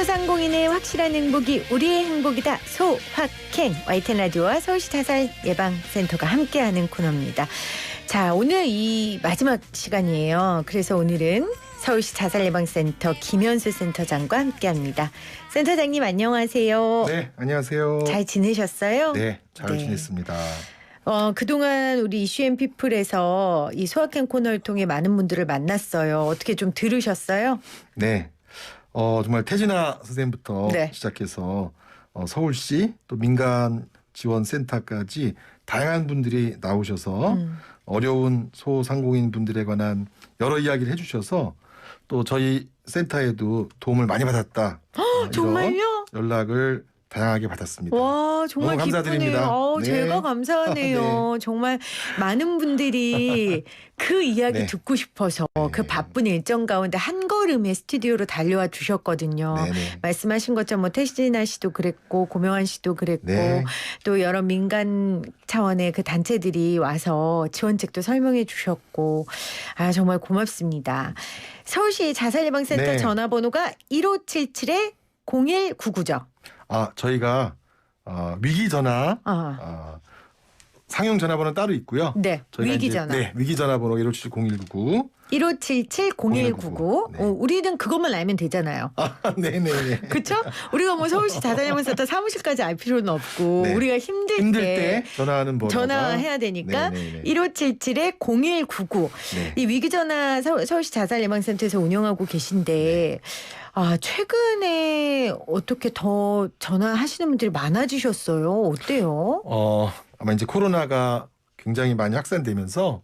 소상공인의 확실한 행복이 우리의 행복이다. 소확행. YTN 라디오와 서울시 자살 예방센터가 함께하는 코너입니다. 자, 오늘 이 마지막 시간이에요. 그래서 오늘은 서울시 자살예방센터 김현수 센터장과 함께합니다. 센터장님 안녕하세요. 네, 안녕하세요. 잘 지내셨어요? 네, 잘 지냈습니다. 그동안 우리 이슈앤피플에서 이 소확행 코너를 통해 많은 분들을 만났어요. 어떻게 좀 들으셨어요? 네, 정말 태진아 선생님부터 시작해서 서울시 또 민간 지원센터까지 다양한 분들이 나오셔서 어려운 소상공인 분들에 관한 여러 이야기를 해주셔서 또 저희 센터에도 도움을 많이 받았다. 정말요? 연락을 다양하게 받았습니다. 와, 정말 너무 감사드립니다. 기쁘네요. 네. 제가 감사하네요. 네. 정말 많은 분들이 그 이야기 듣고 싶어서 그 바쁜 일정 가운데 한 걸음에 스튜디오로 달려와 주셨거든요. 네네. 말씀하신 것처럼 뭐 태진아 씨도 그랬고 고명환 씨도 그랬고 또 여러 민간 차원의 그 단체들이 와서 지원책도 설명해 주셨고 정말 고맙습니다. 서울시 자살예방센터 전화번호가 1577-0199죠. 저희가 위기 전화 상용 전화번호는 따로 있고요. 네, 위기 전화. 네, 위기 전화번호 1577-0199. 1577-0199. 네. 우리는 그것만 알면 되잖아요. 네네네. 그렇죠? 우리가 뭐 서울시 자살예방센터 사무실까지 알 필요는 없고 우리가 힘들 때 전화하는 번호 전화해야 되니까 1577-0199. 이 위기 전화 서울시 자살예방센터에서 운영하고 계신데 최근에 어떻게 더 전화하시는 분들이 많아지셨어요? 어때요? 아마 이제 코로나가 굉장히 많이 확산되면서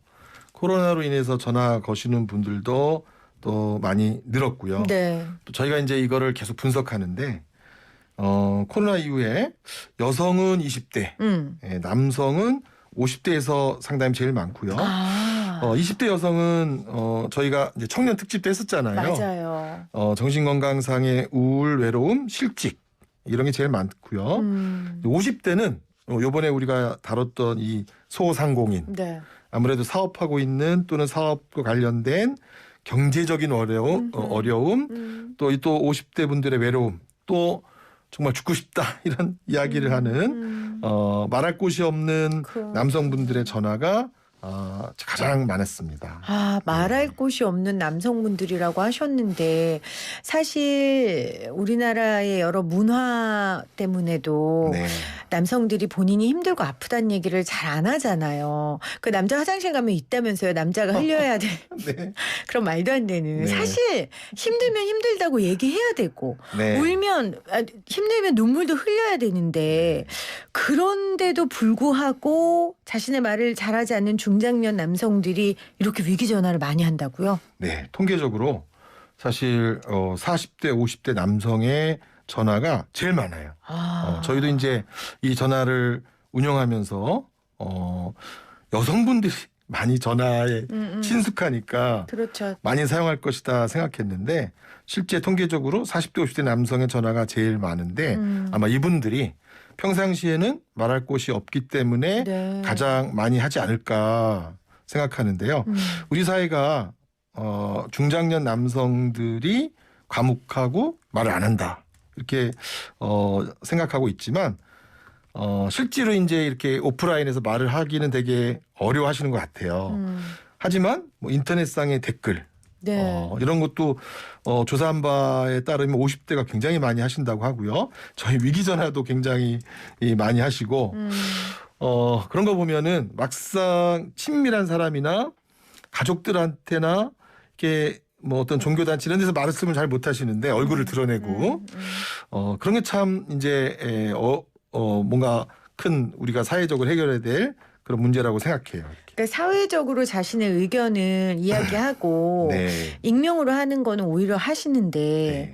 코로나로 인해서 전화 거시는 분들도 또 많이 늘었고요. 네. 또 저희가 이제 이거를 계속 분석하는데 코로나 이후에 여성은 20대, 남성은 50대에서 상당히 제일 많고요. 20대 여성은 저희가 이제 청년 특집도 했었잖아요. 맞아요. 정신건강상의 우울, 외로움, 실직 이런 게 제일 많고요. 50대는 요번에 우리가 다뤘던 이 소상공인 아무래도 사업하고 있는 또는 사업과 관련된 경제적인 어려움 또 50대 분들의 외로움 또 정말 죽고 싶다 이런 이야기를 하는 말할 곳이 없는 남성분들의 전화가 가장 많았습니다. 말할 곳이 없는 남성분들이라고 하셨는데 사실 우리나라의 여러 문화 때문에도 남성들이 본인이 힘들고 아프다는 얘기를 잘 안 하잖아요. 그 남자 화장실 가면 있다면서요. 남자가 흘려야 돼. 그럼 말도 안 되는. 사실 힘들면 힘들다고 얘기해야 되고 울면 힘들면 눈물도 흘려야 되는데 그런데도 불구하고 자신의 말을 잘하지 않는 중장년 남성들이 이렇게 위기 전화를 많이 한다고요? 네, 통계적으로 사실 40대, 50대 남성의 전화가 제일 많아요. 저희도 이제 이 전화를 운영하면서 여성분들이 많이 전화에 친숙하니까 많이 사용할 것이다 생각했는데 실제 통계적으로 40대, 50대 남성의 전화가 제일 많은데 아마 이분들이 평상시에는 말할 곳이 없기 때문에 가장 많이 하지 않을까 생각하는데요. 우리 사회가 중장년 남성들이 과묵하고 말을 안 한다 이렇게 생각하고 있지만 실제로 이제 이렇게 오프라인에서 말을 하기는 되게 어려워하시는 것 같아요. 하지만 뭐 인터넷상의 댓글 이런 것도 조사한 바에 따르면 50대가 굉장히 많이 하신다고 하고요. 저희 위기 전화도 굉장히 많이 하시고 그런 거 보면은 막상 친밀한 사람이나 가족들한테나 이렇게 뭐 어떤 종교단체 이런 데서 말씀을 잘 못하시는데 얼굴을 드러내고 그런 게 참 이제 뭔가 큰 우리가 사회적으로 해결해야 될 그런 문제라고 생각해요. 그러니까 사회적으로 자신의 의견을 이야기하고 익명으로 하는 거는 오히려 하시는데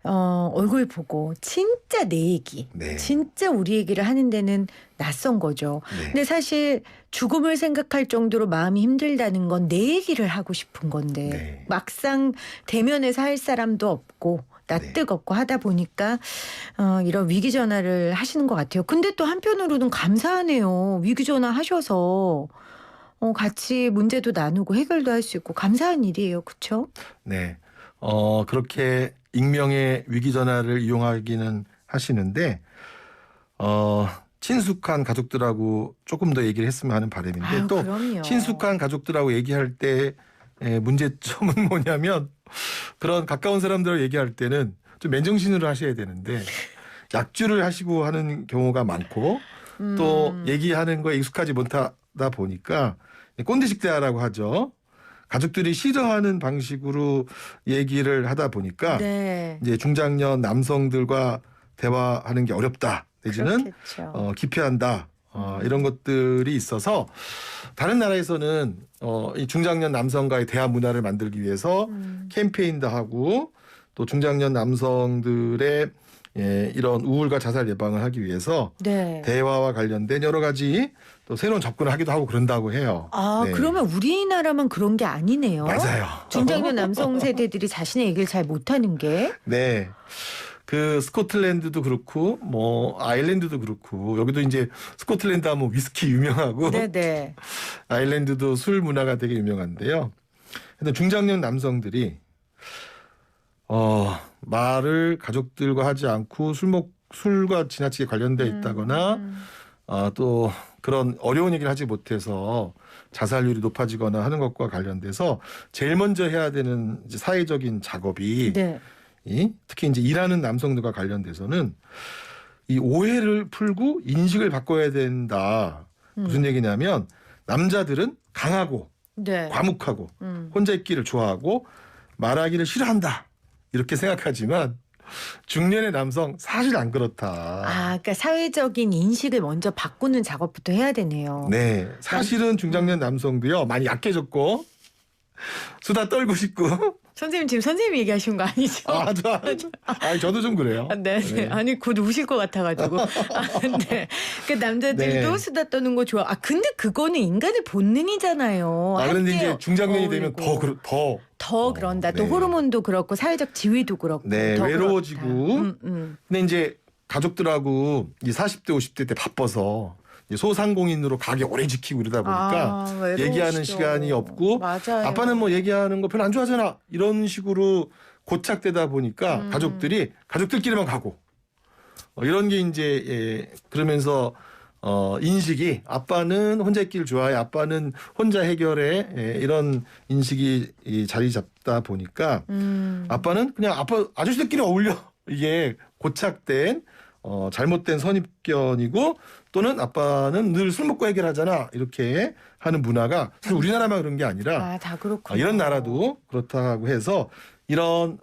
얼굴 보고 진짜 내 얘기, 진짜 우리 얘기를 하는 데는 낯선 거죠. 근데 사실 죽음을 생각할 정도로 마음이 힘들다는 건 내 얘기를 하고 싶은 건데 막상 대면에서 할 사람도 없고 낯뜨겁고 하다 보니까 이런 위기 전화를 하시는 것 같아요. 근데 또 한편으로는 감사하네요. 위기 전화 하셔서 같이 문제도 나누고 해결도 할 수 있고 감사한 일이에요. 그렇죠? 네. 그렇게 익명의 위기 전화를 이용하기는 하시는데 친숙한 가족들하고 조금 더 얘기를 했으면 하는 바람인데 또 그럼요. 친숙한 가족들하고 얘기할 때 문제점은 뭐냐면 그런 가까운 사람들하고 얘기할 때는 좀 맨정신으로 하셔야 되는데 약주를 하시고 하는 경우가 많고 또 얘기하는 거에 익숙하지 못하다 보니까 꼰대식대화라고 하죠. 가족들이 싫어하는 방식으로 얘기를 하다 보니까 네. 이제 중장년 남성들과 대화하는 게 어렵다. 내지는 기피한다. 이런 것들이 있어서 다른 나라에서는 이 중장년 남성과의 대화 문화를 만들기 위해서 캠페인도 하고 또 중장년 남성들의 이런 우울과 자살 예방을 하기 위해서 네. 대화와 관련된 여러 가지 또 새로운 접근을 하기도 하고 그런다고 해요. 네. 그러면 우리나라만 그런 게 아니네요. 맞아요. 중장년 남성 세대들이 자신의 얘기를 잘 못하는 게. 네. 그 스코틀랜드도 그렇고 뭐 아일랜드도 그렇고 여기도 이제 스코틀랜드 하면 위스키 유명하고 네네. 아일랜드도 술 문화가 되게 유명한데요. 근데 중장년 남성들이 말을 가족들과 하지 않고 술과 지나치게 관련돼 있다거나 또 그런 어려운 얘기를 하지 못해서 자살률이 높아지거나 하는 것과 관련돼서 제일 먼저 해야 되는 이제 사회적인 작업이 네. 특히 이제 일하는 남성들과 관련돼서는 이 오해를 풀고 인식을 바꿔야 된다. 무슨 얘기냐면 남자들은 강하고 네. 과묵하고 혼자 있기를 좋아하고 말하기를 싫어한다. 이렇게 생각하지만 중년의 남성 사실 안 그렇다. 그러니까 사회적인 인식을 먼저 바꾸는 작업부터 해야 되네요. 네, 사실은 중장년 남성도요 많이 약해졌고 수다 떨고 싶고. 선생님 지금 선생님 얘기하신 거 아니죠? 저도 좀 그래요. 네. 아니 곧 우실 것 같아가지고. 네. 그 남자들도 수다 떠는 거 좋아. 근데 그거는 인간의 본능이잖아요. 그런데 이제 중장년이 되면 더 그런다. 또 호르몬도 그렇고 사회적 지위도 그렇고. 네, 더 외로워지고. 근데 이제 가족들하고 이 40대 50대 때 바빠서 소상공인으로 가게 오래 지키고 이러다 보니까 얘기하는 시간이 없고 맞아요. 아빠는 뭐 얘기하는 거 별로 안 좋아하잖아 이런 식으로 고착되다 보니까 가족들끼리만 가고 이런 게 이제 그러면서 인식이 아빠는 혼자 있기를 좋아해 아빠는 혼자 해결해 이런 인식이 자리 잡다 보니까 아빠는 그냥 아저씨들끼리 어울려 이게 고착된 잘못된 선입견이고 또는 아빠는 늘 술 먹고 해결하잖아 이렇게 하는 문화가 사실 우리나라만 그런 게 아니라 다 그렇군요. 이런 나라도 그렇다고 해서 이런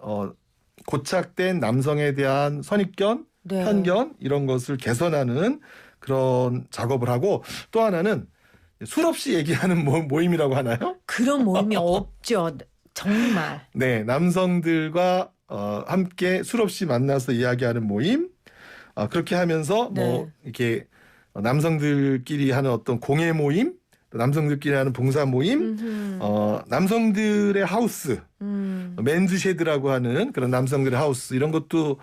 고착된 남성에 대한 선입견, 편견 이런 것을 개선하는 그런 작업을 하고 또 하나는 술 없이 얘기하는 모임이라고 하나요? 그런 모임이 없죠. 정말. 네, 남성들과 함께 술 없이 만나서 이야기하는 모임. 그렇게 하면서 뭐 이렇게 남성들끼리 하는 어떤 공예 모임, 남성들끼리 하는 봉사 모임, 남성들의 하우스, 맨즈쉐드라고 하는 그런 남성들의 하우스 이런 것도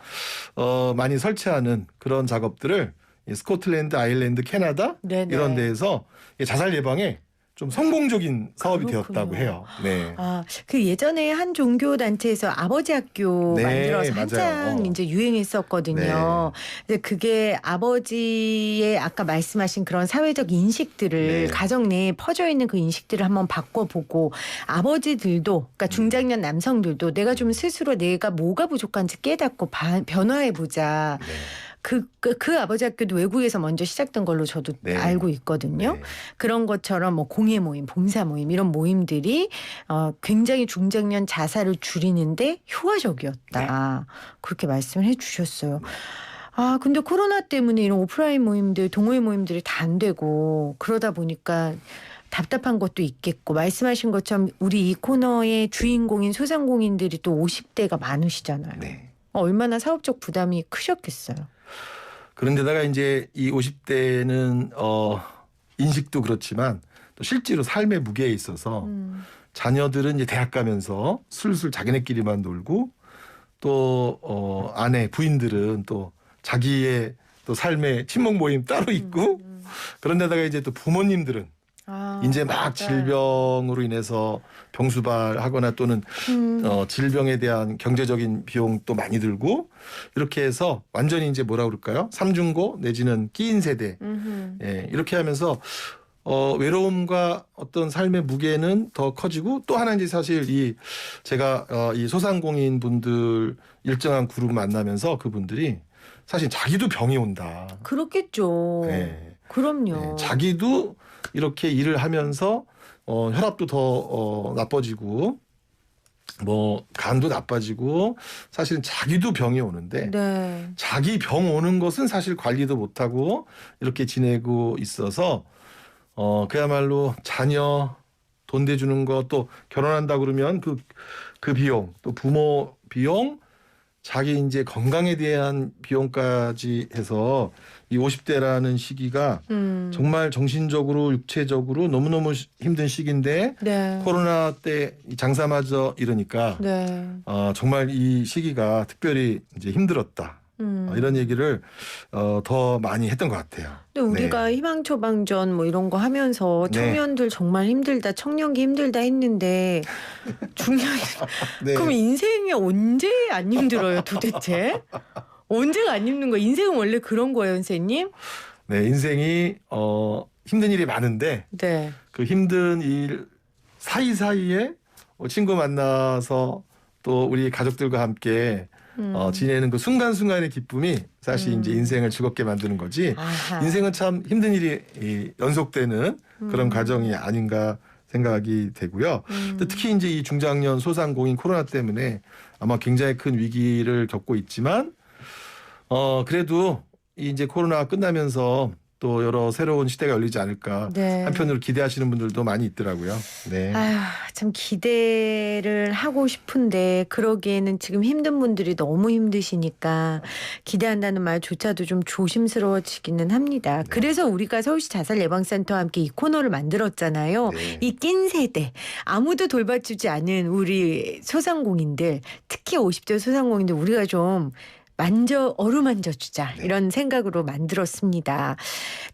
많이 설치하는 그런 작업들을 스코틀랜드, 아일랜드, 캐나다 이런 데에서 자살 예방에 좀 성공적인 사업이 되었다고 해요. 네. 그 예전에 한 종교 단체에서 아버지 학교 만들어서 한창 이제 유행했었거든요. 근데 그게 아버지의 아까 말씀하신 그런 사회적 인식들을 가정 내에 퍼져 있는 그 인식들을 한번 바꿔보고 아버지들도 그러니까 중장년 남성들도 내가 좀 스스로 내가 뭐가 부족한지 깨닫고 변화해보자. 그 아버지 학교도 외국에서 먼저 시작된 걸로 저도 알고 있거든요. 그런 것처럼 뭐 공예 모임, 봉사 모임 이런 모임들이 굉장히 중장년 자살을 줄이는데 효과적이었다. 그렇게 말씀을 해주셨어요. 근데 코로나 때문에 이런 오프라인 모임들, 동호회 모임들이 다 안 되고 그러다 보니까 답답한 것도 있겠고 말씀하신 것처럼 우리 이 코너의 주인공인 소상공인들이 또 50대가 많으시잖아요. 얼마나 사업적 부담이 크셨겠어요. 그런데다가 이제 이 50대는 인식도 그렇지만 또 실제로 삶의 무게에 있어서 자녀들은 이제 대학 가면서 술술 자기네끼리만 놀고 또 아내 부인들은 또 자기의 또 삶의 친목 모임 따로 있고 그런데다가 이제 또 부모님들은 이제 막 맞아요. 질병으로 인해서 병수발하거나 또는 질병에 대한 경제적인 비용도 많이 들고 이렇게 해서 완전히 이제 뭐라 그럴까요? 삼중고 내지는 끼인 세대 예, 이렇게 하면서 외로움과 어떤 삶의 무게는 더 커지고 또 하나 이제 사실 제가 이 소상공인 분들 일정한 그룹 만나면서 그분들이 사실 자기도 병이 온다. 그렇겠죠. 네. 그럼요. 네. 자기도 이렇게 일을 하면서 혈압도 더 나빠지고 뭐 간도 나빠지고 사실은 자기도 병이 오는데 네. 자기 병 오는 것은 사실 관리도 못하고 이렇게 지내고 있어서 그야말로 자녀 돈 대주는 거 또 결혼한다 그러면 그 비용 또 부모 비용 자기 이제 건강에 대한 비용까지 해서 이 50대라는 시기가 정말 정신적으로 육체적으로 너무너무 힘든 시기인데 네. 코로나 때 장사마저 이러니까 네. 정말 이 시기가 특별히 이제 힘들었다. 이런 얘기를 더 많이 했던 것 같아요. 근데 우리가 네. 희망처방전 뭐 이런 거 하면서 네. 청년들 정말 힘들다, 청년기 힘들다 했는데 중년 네. 그럼 인생이 언제 안 힘들어요, 도대체? 언제가 안 힘든 거예요? 인생은 원래 그런 거예요, 선생님? 네, 인생이 힘든 일이 많은데 네. 그 힘든 일 사이사이에 친구 만나서 또 우리 가족들과 함께 지내는 그 순간순간의 기쁨이 사실 이제 인생을 즐겁게 만드는 거지. 아하. 인생은 참 힘든 일이 연속되는 그런 과정이 아닌가 생각이 되고요. 또 특히 이제 이 중장년 소상공인 코로나 때문에 아마 굉장히 큰 위기를 겪고 있지만 그래도 이제 코로나가 끝나면서 또 여러 새로운 시대가 열리지 않을까 네. 한편으로 기대하시는 분들도 많이 있더라고요. 네. 아휴, 참 기대를 하고 싶은데 그러기에는 지금 힘든 분들이 너무 힘드시니까 기대한다는 말조차도 좀 조심스러워지기는 합니다. 네. 그래서 우리가 서울시 자살예방센터와 함께 이 코너를 만들었잖아요. 네. 이 낀 세대, 아무도 돌봐주지 않은 우리 소상공인들, 특히 50대 소상공인들 우리가 좀 어루만져 주자 네. 이런 생각으로 만들었습니다.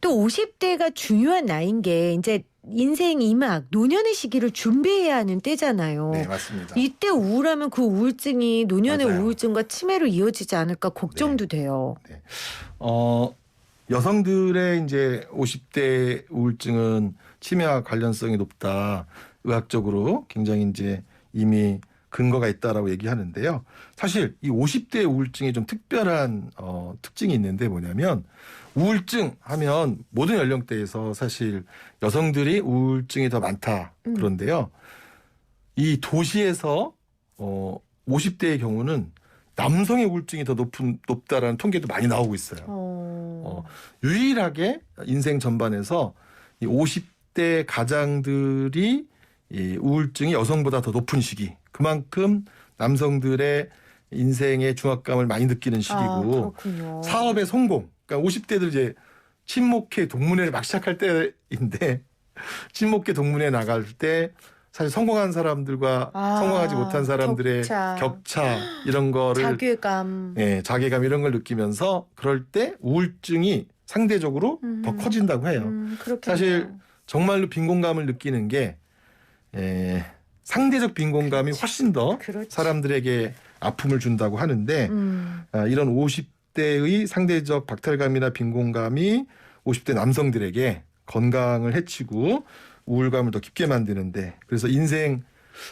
또 50대가 중요한 나이인 게 이제 인생 이막 노년의 시기를 준비해야 하는 때잖아요. 네, 맞습니다. 이때 우울하면 그 우울증이 노년의 맞아요. 우울증과 치매로 이어지지 않을까 걱정도 돼요. 네. 여성들의 이제 50대 우울증은 치매와 관련성이 높다. 의학적으로 굉장히 이제 이미 근거가 있다라고 얘기하는데요. 사실 이 50대 우울증이 좀 특별한 특징이 있는데 뭐냐면 우울증 하면 모든 연령대에서 사실 여성들이 우울증이 더 많다 그런데요. 이 도시에서 50대의 경우는 남성의 우울증이 더 높다라는 통계도 많이 나오고 있어요. 유일하게 인생 전반에서 이 50대 가장들이 이 우울증이 여성보다 더 높은 시기. 그만큼 남성들의 인생의 중압감을 많이 느끼는 시기고 사업의 성공. 그러니까 50대들 이제 친목회 동문회를 막 시작할 때인데 친목회 동문회 나갈 때 사실 성공한 사람들과 성공하지 못한 사람들의 격차 이런 거를 자괴감, 자괴감 이런 걸 느끼면서 그럴 때 우울증이 상대적으로 더 커진다고 해요. 사실 정말로 빈곤감을 느끼는 게 상대적 빈곤감이 훨씬 더 사람들에게 아픔을 준다고 하는데 이런 50대의 상대적 박탈감이나 빈곤감이 50대 남성들에게 건강을 해치고 우울감을 더 깊게 만드는데 그래서 인생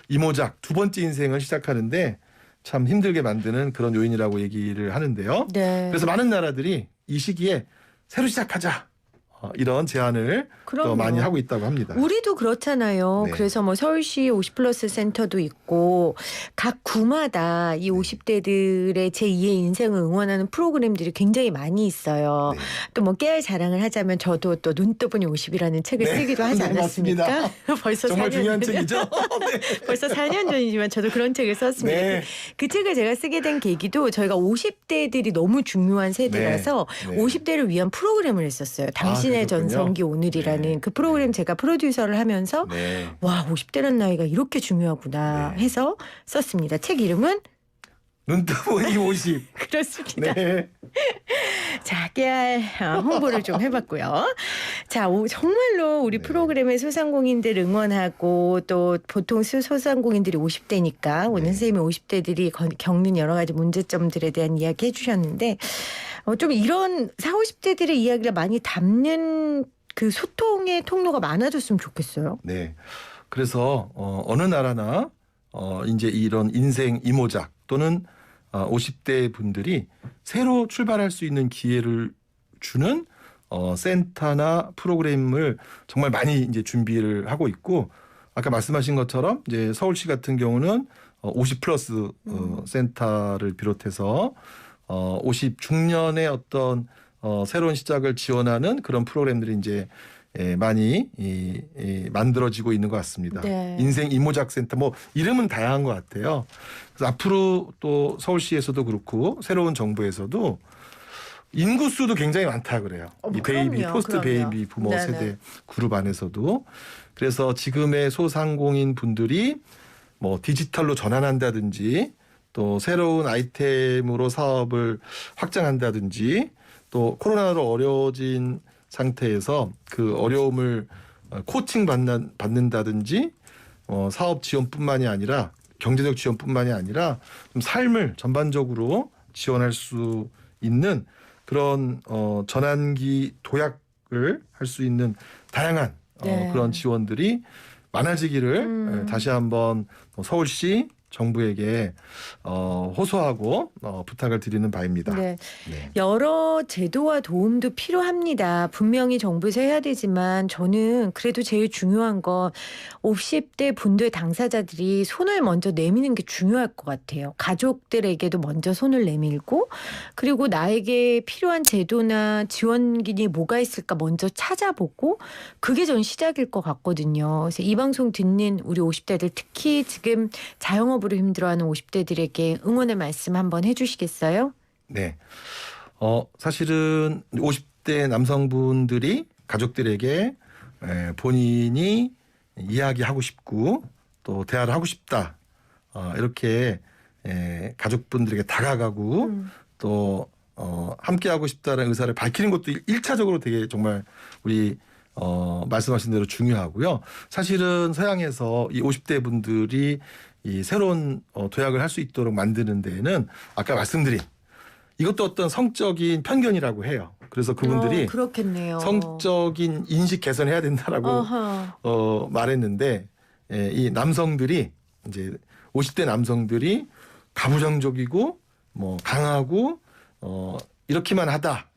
이모작 두 번째 인생을 시작하는데 참 힘들게 만드는 그런 요인이라고 얘기를 하는데요. 네. 그래서 많은 나라들이 이 시기에 새로 시작하자. 이런 제안을 더 많이 하고 있다고 합니다. 우리도 그렇잖아요. 네. 그래서 뭐 서울시 50플러스 센터도 있고 각 구마다 이 50대들의 제2의 인생을 응원하는 프로그램들이 굉장히 많이 있어요. 네. 또 뭐 깨알 자랑을 하자면 저도 또 눈떠보니 50이라는 책을 쓰기도 하지 않았습니까? 벌써 정말 중요한 책이죠. 벌써 4년 전이지만 저도 그런 책을 썼습니다. 네. 그 책을 제가 쓰게 된 계기도 저희가 50대들이 너무 중요한 세대라서 50대를 위한 프로그램을 했었어요. 당신의 전성기 오늘이라는 그 프로그램 제가 프로듀서를 하면서 와 50대란 나이가 이렇게 중요하구나 해서 썼습니다. 책 이름은 눈떠보니 50. 그렇습니다. 네. 자, 깨알 홍보를 좀 해봤고요. 자, 정말로 우리 프로그램의 소상공인들 응원하고 또 보통 소상공인들이 50대니까 오늘 선생님이 50대들이 겪는 여러 가지 문제점들에 대한 이야기 해주셨는데 좀 이런 40, 50대들의 이야기를 많이 담는 그 소통의 통로가 많아졌으면 좋겠어요. 네. 그래서 어느 나라나 이제 이런 인생 이모작 또는 50대 분들이 새로 출발할 수 있는 기회를 주는 센터나 프로그램을 정말 많이 이제 준비를 하고 있고 아까 말씀하신 것처럼 이제 서울시 같은 경우는 50 플러스 센터를 비롯해서 50 중년의 어떤 새로운 시작을 지원하는 그런 프로그램들이 이제 많이 만들어지고 있는 것 같습니다. 네. 인생 이모작 센터 뭐 이름은 다양한 것 같아요. 그래서 앞으로 또 서울시에서도 그렇고 새로운 정부에서도 인구수도 굉장히 많다 그래요. 이 베이비 포스트 베이비 부모 네네. 세대 그룹 안에서도 그래서 지금의 소상공인 분들이 뭐 디지털로 전환한다든지 또 새로운 아이템으로 사업을 확장한다든지 또 코로나로 어려워진 상태에서 그 어려움을 코칭 받는다든지 사업 지원뿐만이 아니라 경제적 지원뿐만이 아니라 좀 삶을 전반적으로 지원할 수 있는 그런 전환기 도약을 할 수 있는 다양한 네. 그런 지원들이 많아지기를 다시 한번 서울시 정부에게 호소하고 부탁을 드리는 바입니다. 네. 네. 여러 제도와 도움도 필요합니다. 분명히 정부에서 해야 되지만 저는 그래도 제일 중요한 건 50대 분들 당사자들이 손을 먼저 내미는 게 중요할 것 같아요. 가족들에게도 먼저 손을 내밀고 그리고 나에게 필요한 제도나 지원기니 뭐가 있을까 먼저 찾아보고 그게 전 시작일 것 같거든요. 그래서 이 방송 듣는 우리 50대들 특히 지금 자영업으로 힘들어하는 50대들에게 응원의 말씀 한번 해주시겠어요? 네. 사실은 50대 남성분들이 가족들에게 본인이 이야기하고 싶고 또 대화를 하고 싶다. 이렇게 가족분들에게 다가가고 또 함께하고 싶다는 의사를 밝히는 것도 1차적으로 되게 정말 우리 말씀하신 대로 중요하고요. 사실은 서양에서 이 50대 분들이 이 새로운 도약을 할 수 있도록 만드는 데에는 아까 말씀드린 이것도 어떤 성적인 편견이라고 해요. 그래서 그분들이 그렇겠네요. 성적인 인식 개선해야 된다라고 말했는데 이 남성들이 이제 50대 남성들이 가부장적이고 뭐 강하고 이렇게만 하다.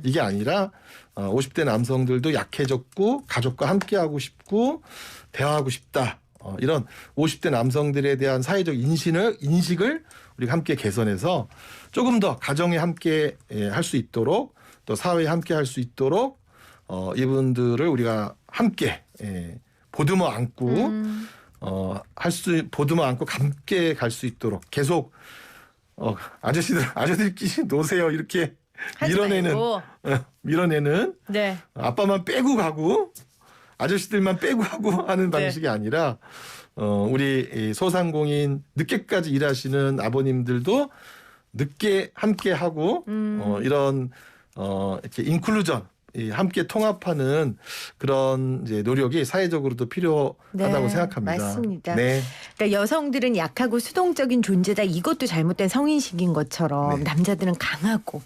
이게 아니라 50대 남성들도 약해졌고 가족과 함께하고 싶고 대화하고 싶다. 이런 50대 남성들에 대한 사회적 인식을 우리가 함께 개선해서 조금 더 가정에 함께 할 수 있도록 또 사회에 함께 할 수 있도록 이분들을 우리가 함께 보듬어 안고 보듬어 안고 함께 갈 수 있도록 계속 아저씨들끼리 노세요 이렇게 밀어내는 네. 아빠만 빼고 가고 아저씨들만 빼고 하고 하는 방식이 아니라 우리 소상공인 늦게까지 일하시는 아버님들도 늦게 함께 하고 이런 이렇게 인클루전 함께 통합하는 그런 이제 노력이 사회적으로도 필요하다고 생각합니다. 맞습니다. 네. 그러니까 여성들은 약하고 수동적인 존재다. 이것도 잘못된 성인식인 것처럼 남자들은 강하고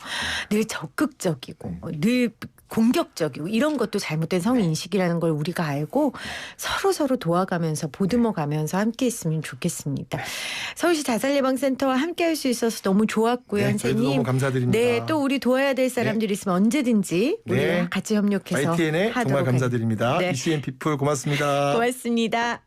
늘 적극적이고 늘 공격적이고 이런 것도 잘못된 성인식이라는 걸 우리가 알고 서로 도와가면서 보듬어가면서 함께 했으면 좋겠습니다. 서울시 자살예방센터와 함께 할 수 있어서 너무 좋았고요. 선생님. 너무 감사드립니다. 네, 또 우리 도와야 될 사람들이 있으면 언제든지 우리 같이 협력해서 YTN에 하도록 정말 감사드립니다. 이슈앤피플 고맙습니다. 고맙습니다.